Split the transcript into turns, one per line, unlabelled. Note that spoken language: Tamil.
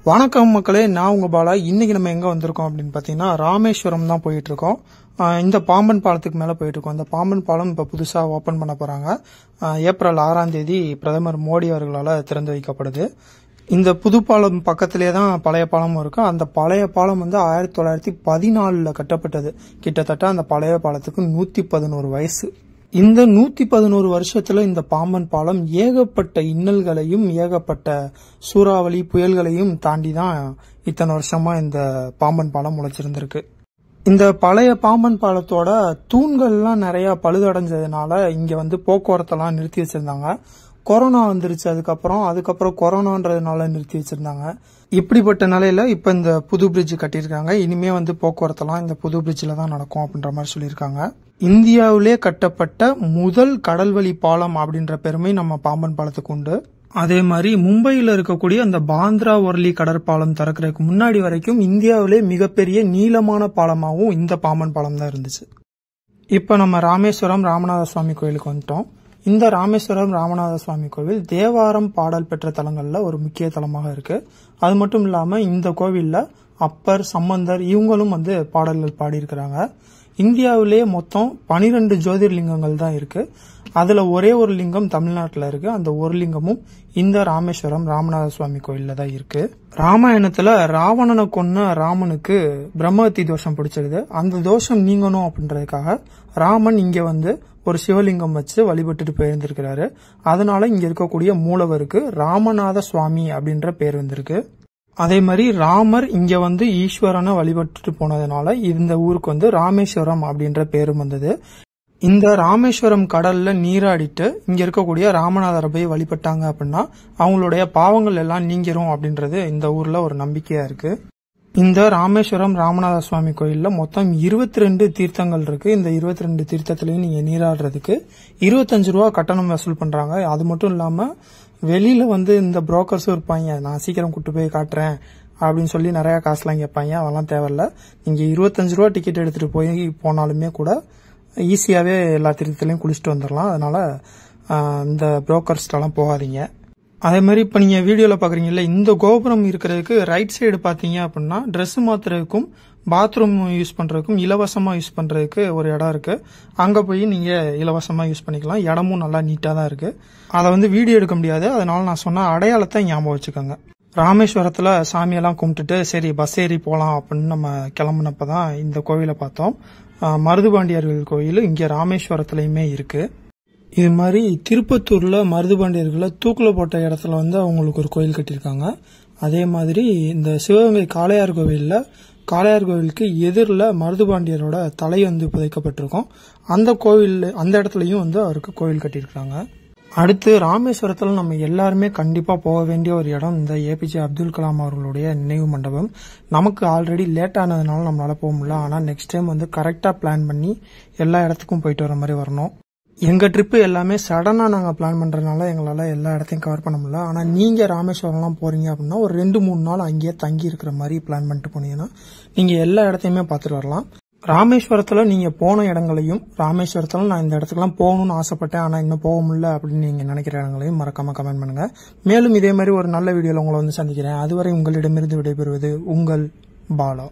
வணக்கம் மக்களே, நான் உங்க பாலா. இன்னைக்கு நம்ம எங்க வந்திருக்கோம் அப்படின்னு பாத்தீங்கன்னா ராமேஸ்வரம் தான் போயிட்டு இருக்கோம். இந்த பாம்பன் பாலத்துக்கு மேல போயிட்டு இருக்கோம். இந்த பாம்பன் பாலம் இப்ப புதுசா ஓபன் பண்ண போறாங்க. ஏப்ரல் 6ஆம் தேதி பிரதமர் மோடி அவர்களால திறந்து வைக்கப்படுது. இந்த புது பாலம் பக்கத்திலே தான் பழைய பாலமும் இருக்கு. அந்த பழைய பாலம் 1914 கட்டப்பட்டது. கிட்டத்தட்ட அந்த பழைய பாலத்துக்கு 111 வயசு. இந்த 111 வருஷத்துல இந்த பாம்பன் பாலம் ஏகப்பட்ட இன்னல்களையும் ஏகப்பட்ட சூறாவளி புயல்களையும் தாண்டி தான் இத்தனை வருஷமா இந்த பாம்பன் பாலம் முளைச்சிருந்திருக்கு. இந்த பழைய பாம்பன் பாலத்தோட தூண்கள்லாம் நிறைய பழுதடைஞ்சதுனால இங்க போக்குவரத்தெல்லாம் நிறுத்தி வச்சிருந்தாங்க. கொரோனா வந்துருச்சு. அதுக்கப்புறம் கொரோனான்றதுனால நிறுத்தி வச்சிருந்தாங்க. இப்படிப்பட்ட நிலையில இப்ப இந்த புது பிரிட்ஜ் கட்டியிருக்காங்க. இனிமே போக்குவரத்தெல்லாம் இந்த புது பிரிட்ஜ்ல தான் நடக்கும் அப்படின்ற மாதிரி சொல்லியிருக்காங்க. இந்தியாவிலே கட்டப்பட்ட முதல் கடல்வழி பாலம் அப்படின்ற பெருமை நம்ம பாம்பன் பாலத்துக்கு உண்டு. அதே மாதிரி மும்பையில் இருக்கக்கூடிய அந்த பாந்திரா ஒர்லி கடற்பாலம் திறக்கிறதுக்கு முன்னாடி வரைக்கும் இந்தியாவிலே மிகப்பெரிய நீளமான பாலமாகவும் இந்த பாம்பன் பாலம் தான் இருந்துச்சு. இப்ப நம்ம ராமேஸ்வரம் ராமநாத சுவாமி கோயிலுக்கு வந்துட்டோம். இந்த ராமேஸ்வரம் ராமநாத சுவாமி கோவில் தேவாரம் பாடல் பெற்ற தலங்கள்ல ஒரு முக்கிய தலமாக இருக்கு. அது மட்டும் இல்லாம இந்த கோவில்ல அப்பர் சம்பந்தர் இவங்களும் பாடல்கள் பாடியிருக்கிறாங்க. இந்தியாவிலே மொத்தம் 12 ஜோதிர்லிங்கங்கள் தான் இருக்கு. அதுல ஒரே ஒரு லிங்கம் தமிழ்நாட்டில் இருக்கு. அந்த ஒரு லிங்கமும் இந்த ராமேஸ்வரம் ராமநாத சுவாமி கோயில்ல தான் இருக்கு. ராமாயணத்துல ராவணனை கொன்ன ராமனுக்கு பிரம்மஹத்தி தோஷம் பிடிச்சிருது. அந்த தோஷம் நீங்கணும் அப்படின்றதுக்காக ராமன் இங்க ஒரு சிவலிங்கம் வச்சு வழிபட்டுட்டு போயிருந்திருக்கிறாரு. அதனால இங்க இருக்கக்கூடிய மூலவருக்கு ராமநாத சுவாமி அப்படின்ற பேர் வந்திருக்கு. அதே மாதிரி ராமர் இங்க ஈஸ்வரனை வழிபட்டுட்டு போனதுனால இந்த ஊருக்கு ராமேஸ்வரம் அப்படின்ற பேரும் வந்தது. இந்த ராமேஸ்வரம் கடல்ல நீராடிட்டு இங்க இருக்கக்கூடிய ராமநாதரை போய் வழிபட்டாங்க அப்படின்னா அவங்களுடைய பாவங்கள் எல்லாம் நீங்கிரும் அப்படின்றது இந்த ஊர்ல ஒரு நம்பிக்கையா இருக்கு. இந்த ராமேஸ்வரம் ராமநாத சுவாமி கோயில்ல மொத்தம் 22 தீர்த்தங்கள் இருக்கு. இந்த 22 தீர்த்தத்திலையும் நீங்க நீராடுறதுக்கு 25 ரூபா கட்டணம் வசூல் பண்றாங்க. அது மட்டும் இல்லாம வெளியில இந்த புரோக்கர்ஸும் இருப்பாங்க. நான் சீக்கிரம் கூட்டு போய் காட்டுறேன் அப்படின்னு சொல்லி நிறைய காசுலாம் கேட்பாங்க. அதெல்லாம் தேவையில்ல. நீங்க 25 ரூபா டிக்கெட் எடுத்துட்டு போனாலுமே கூட ஈஸியாவே எல்லா தீர்த்தத்திலையும் குளிச்சுட்டு வந்துடலாம். அதனால இந்த புரோக்கர்ஸ்டெல்லாம் போகாதீங்க. அதே மாதிரி இப்ப நீங்க வீடியோல பாக்குறீங்கல்ல, இந்த கோபுரம் இருக்கிறதுக்கு ரைட் சைடு பாத்தீங்க அப்படின்னா ட்ரெஸ் மாத்துறதுக்கும் பாத்ரூம் யூஸ் பண்றதுக்கும் இலவசமா யூஸ் பண்றதுக்கு ஒரு இடம் இருக்கு. அங்க போய் நீங்க இலவசமா யூஸ் பண்ணிக்கலாம். இடமும் நல்லா நீட்டா தான் இருக்கு. அதை வீடியோ எடுக்க முடியாது. அதனால நான் சொன்ன அடையாளத்தை ஞாபகம் வச்சுக்கோங்க. ராமேஸ்வரத்துல சாமியெல்லாம் கும்பிட்டுட்டு சரி பஸ் ஏறி போலாம் அப்படின்னு நம்ம கிளம்புனப்பதான் இந்த கோவிலை பார்த்தோம். மருதுபாண்டியர்கள் கோயில் இங்க ராமேஸ்வரத்திலயுமே இருக்கு. இது மாதிரி திருப்பத்தூர்ல மருதுபாண்டியர்களை தூக்குல போட்ட இடத்துல அவங்களுக்கு ஒரு கோயில் கட்டியிருக்காங்க. அதே மாதிரி இந்த சிவகங்கை காளையார் கோவில்ல காளையார் கோவிலுக்கு எதிரில் மருதுபாண்டியரோட தலை புதைக்கப்பட்டிருக்கும். அந்த இடத்துலயும் அவருக்கு கோவில் கட்டியிருக்காங்க. அடுத்து ராமேஸ்வரத்துல நம்ம எல்லாருமே கண்டிப்பா போக வேண்டிய ஒரு இடம் இந்த ஏபிஜே அப்துல் கலாம் அவர்களுடைய நினைவு மண்டபம். நமக்கு ஆல்ரெடி லேட் ஆனதுனால நம்மளால போக முடியல. ஆனா நெக்ஸ்ட் டைம் கரெக்டா பிளான் பண்ணி எல்லா இடத்துக்கும் போயிட்டு வர மாதிரி வரணும். எங்க ட்ரிப்பு எல்லாமே சடனா நாங்க பிளான் பண்றதுனால எங்களால எல்லா இடத்தையும் கவர் பண்ண முடியல. ஆனா நீங்க ராமேஸ்வரம்லாம் போறீங்க அப்படின்னா ஒரு 2-3 நாள் அங்கேயே தங்கி இருக்கிற மாதிரி பிளான் பண்ணிட்டு போனீங்கன்னா நீங்க எல்லா இடத்தையுமே பார்த்துட்டு வரலாம். ராமேஸ்வரத்துல நீங்க போன இடங்களையும் ராமேஸ்வரத்துல நான் இந்த இடத்துக்குலாம் போகணும்னு ஆசைப்பட்டேன் ஆனா இன்னும் போக முடியல அப்படின்னு நீங்க நினைக்கிற இடங்களையும் மறக்காம கமெண்ட் பண்ணுங்க. மேலும் இதே மாதிரி ஒரு நல்ல வீடியோல உங்களை சந்திக்கிறேன். அதுவரை உங்களிடமிருந்து விடைபெறுவது உங்கள் பாலா.